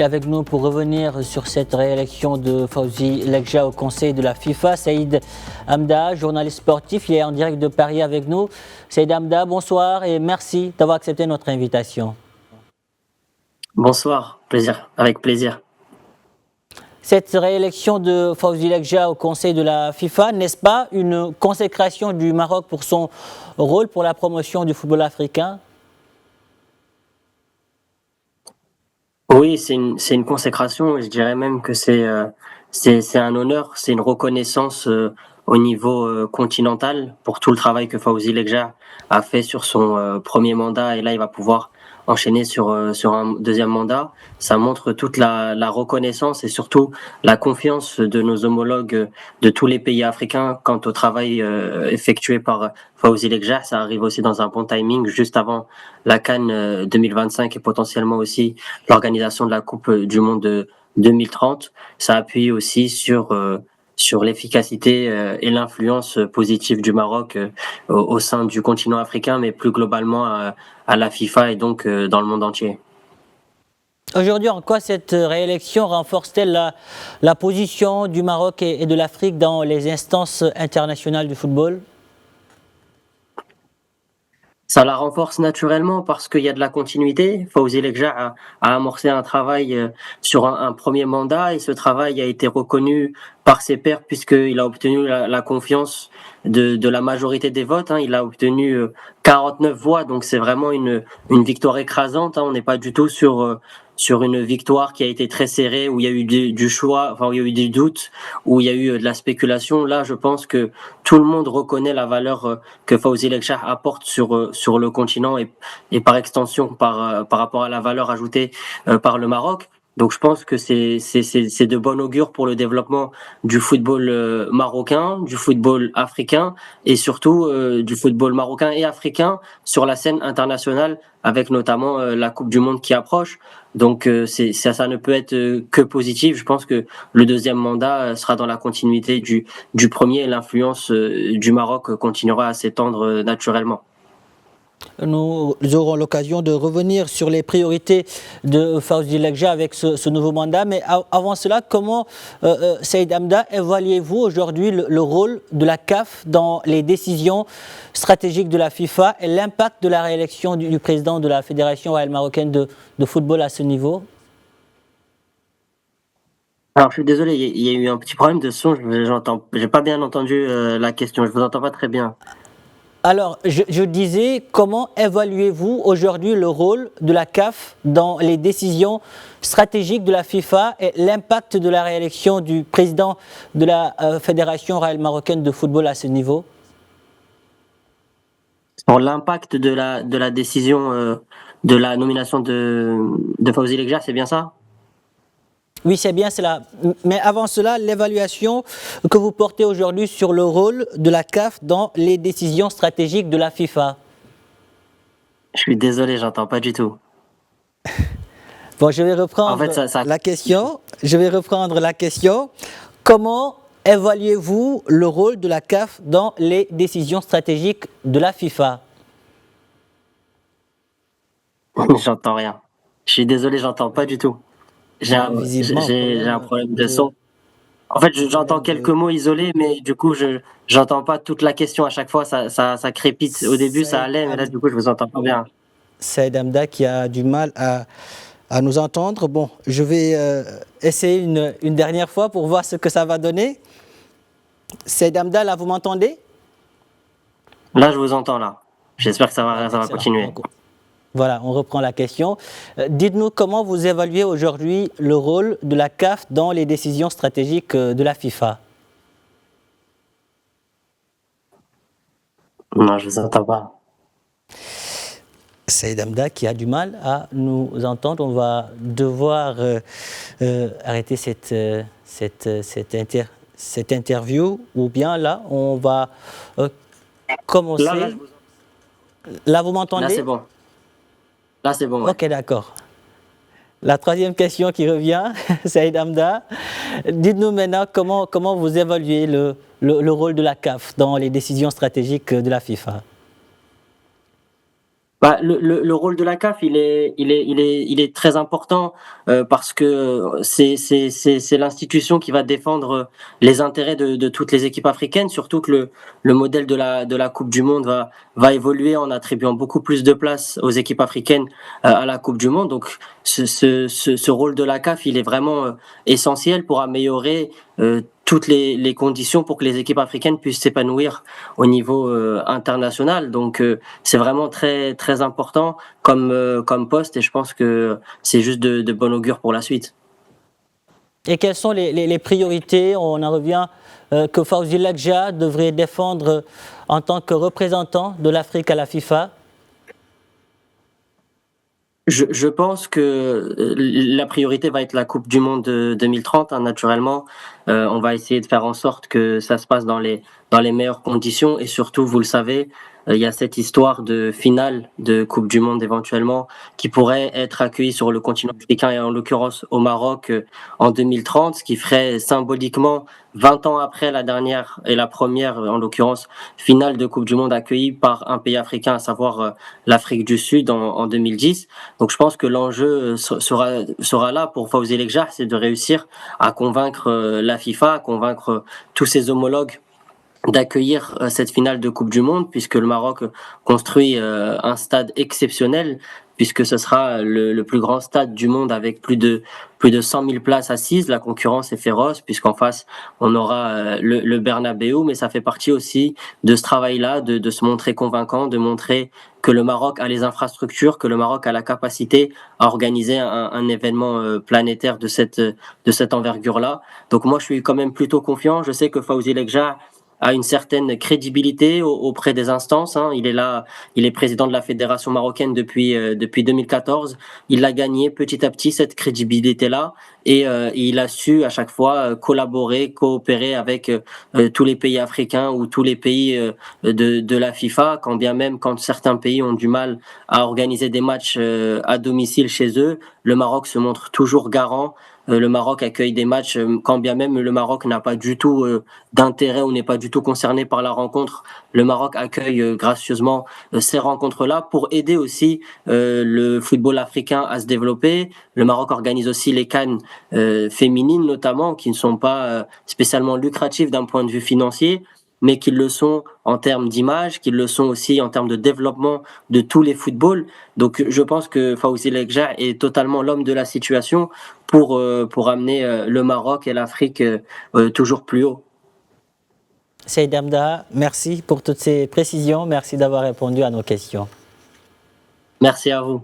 est avec nous pour revenir sur cette réélection de Fawzi Lekja au conseil de la FIFA. Saïd Hamda, journaliste sportif, il est en direct de Paris avec nous. Saïd Hamda, bonsoir et merci d'avoir accepté notre invitation. Bonsoir, avec plaisir. Cette réélection de Fawzi Lekja au conseil de la FIFA, n'est-ce pas une consécration du Maroc pour son rôle pour la promotion du football africain ? Oui, c'est une consécration. Je dirais même que c'est un honneur, c'est une reconnaissance au niveau continental pour tout le travail que Fawzi Lekja a fait sur son premier mandat et là il va pouvoir enchaîner sur un deuxième mandat. Ça montre toute la reconnaissance et surtout la confiance de nos homologues de tous les pays africains quant au travail effectué par Fawzi Lekja. Ça arrive aussi dans un bon timing juste avant la CAN 2025 et potentiellement aussi l'organisation de la Coupe du Monde de 2030. Ça appuie aussi sur l'efficacité et l'influence positive du Maroc au sein du continent africain, mais plus globalement à la FIFA et donc dans le monde entier. Aujourd'hui, en quoi cette réélection renforce-t-elle la position du Maroc et de l'Afrique dans les instances internationales du football ? Ça la renforce naturellement parce qu'il y a de la continuité. Fawzi Lekja a amorcé un travail sur un premier mandat et ce travail a été reconnu par ses pairs puisqu'il a obtenu la confiance de la majorité des votes. Il a obtenu 49 voix, donc c'est vraiment une victoire écrasante. On n'est pas du tout sur une victoire qui a été très serrée, où il y a eu du choix, enfin où il y a eu des doutes, où il y a eu de la spéculation. Là, je pense que tout le monde reconnaît la valeur que Fawzi Lekja apporte sur le continent et par extension par rapport à la valeur ajoutée par le Maroc. Donc je pense que c'est de bon augure pour le développement du football marocain, du football africain et surtout du football marocain et africain sur la scène internationale avec notamment la Coupe du Monde qui approche. Donc ça ne peut être que positif. Je pense que le deuxième mandat sera dans la continuité du premier et l'influence du Maroc continuera à s'étendre naturellement. Nous aurons l'occasion de revenir sur les priorités de Fawzi Lekja avec ce nouveau mandat. Mais avant cela, comment, Saïd Hamda, évaluez-vous aujourd'hui le rôle de la CAF dans les décisions stratégiques de la FIFA et l'impact de la réélection du président de la Fédération royale marocaine de football à ce niveau ? Alors, je suis désolé, il y a eu un petit problème de son. J'ai pas bien entendu la question. Je vous entends pas très bien. Alors, je disais, comment évaluez-vous aujourd'hui le rôle de la CAF dans les décisions stratégiques de la FIFA et l'impact de la réélection du président de la Fédération royale marocaine de football à ce niveau ? Pour l'impact de la décision de la nomination de Fawzi Lekja, c'est bien ça ? Oui, c'est bien cela. Mais avant cela, l'évaluation que vous portez aujourd'hui sur le rôle de la CAF dans les décisions stratégiques de la FIFA. Je suis désolé, j'entends pas du tout. Bon, je vais reprendre la question. Je vais reprendre la question. Comment évaluez-vous le rôle de la CAF dans les décisions stratégiques de la FIFA ? J'entends rien. Je suis désolé, j'entends pas du tout. J'ai un problème de son. En fait, j'entends quelques mots isolés, mais du coup, j'entends pas toute la question à chaque fois. Ça crépite. Au début, ça allait, mais là, du coup, je vous entends pas bien. Saïd Hamda qui a du mal à nous entendre. Bon, je vais essayer une dernière fois pour voir ce que ça va donner. Saïd Hamda, là, vous m'entendez ? Là, je vous entends, là. J'espère que ça va continuer. Voilà, on reprend la question. Dites-nous comment vous évaluez aujourd'hui le rôle de la CAF dans les décisions stratégiques de la FIFA. Non, je vous entends pas. Saïd Hamda qui a du mal à nous entendre. On va devoir arrêter cette interview ou bien là, on va commencer. Là, vous m'entendez ? Là, c'est bon. Là, c'est bon. Ouais. Ok, d'accord. La troisième question qui revient, Saïd Hamda. Dites-nous maintenant comment vous évaluez le rôle de la CAF dans les décisions stratégiques de la FIFA. Bah, le rôle de la CAF, il est très important, parce que c'est l'institution qui va défendre les intérêts de toutes les équipes africaines, surtout que le modèle de la coupe du monde va évoluer en attribuant beaucoup plus de place aux équipes africaines, à la coupe du monde. Donc ce rôle de la CAF, il est vraiment, essentiel pour améliorer, toutes les conditions pour que les équipes africaines puissent s'épanouir au niveau, international. Donc c'est vraiment très, très important comme poste, et je pense que c'est juste de bon augure pour la suite. Et quelles sont les priorités? On en revient que Fawzi Lakja devrait défendre en tant que représentant de l'Afrique à la FIFA. Je pense que la priorité va être la Coupe du Monde de 2030, hein, naturellement. On va essayer de faire en sorte que ça se passe dans les meilleures conditions, et surtout, vous le savez, il y a cette histoire de finale de Coupe du Monde éventuellement qui pourrait être accueillie sur le continent africain, et en l'occurrence au Maroc, en 2030, ce qui ferait symboliquement 20 ans après la dernière et la première, en l'occurrence, finale de Coupe du Monde accueillie par un pays africain, à savoir l'Afrique du Sud en 2010. Donc je pense que l'enjeu sera là pour Fawzi Lekjah, c'est de réussir à convaincre la FIFA, à convaincre tous ses homologues d'accueillir cette finale de Coupe du Monde, puisque le Maroc construit un stade exceptionnel, puisque ce sera le plus grand stade du monde avec plus de 100 000 places assises. La concurrence est féroce, puisqu'en face, on aura le Bernabéu, mais ça fait partie aussi de ce travail-là, de se montrer convaincant, de montrer que le Maroc a les infrastructures, que le Maroc a la capacité à organiser un événement planétaire de cette envergure-là. Donc moi, je suis quand même plutôt confiant. Je sais que Fawzi Lekjah a une certaine crédibilité auprès des instances, hein. Il est là, il est président de la fédération marocaine depuis 2014. Il a gagné petit à petit cette crédibilité-là, et il a su à chaque fois collaborer, coopérer avec tous les pays africains ou tous les pays de la FIFA, quand certains pays ont du mal à organiser des matchs à domicile chez eux. Le Maroc se montre toujours garant. Le Maroc accueille des matchs, quand bien même le Maroc n'a pas du tout d'intérêt ou n'est pas du tout concerné par la rencontre. Le Maroc accueille gracieusement ces rencontres-là pour aider aussi le football africain à se développer. Le Maroc organise aussi les CAN féminines notamment, qui ne sont pas spécialement lucratives d'un point de vue financier, mais qui le sont en termes d'image, qui le sont aussi en termes de développement de tous les footballs. Donc je pense que Fawzi Lekjah est totalement l'homme de la situation pour amener le Maroc et l'Afrique toujours plus haut. Saïd Amda, merci pour toutes ces précisions. Merci d'avoir répondu à nos questions. Merci à vous.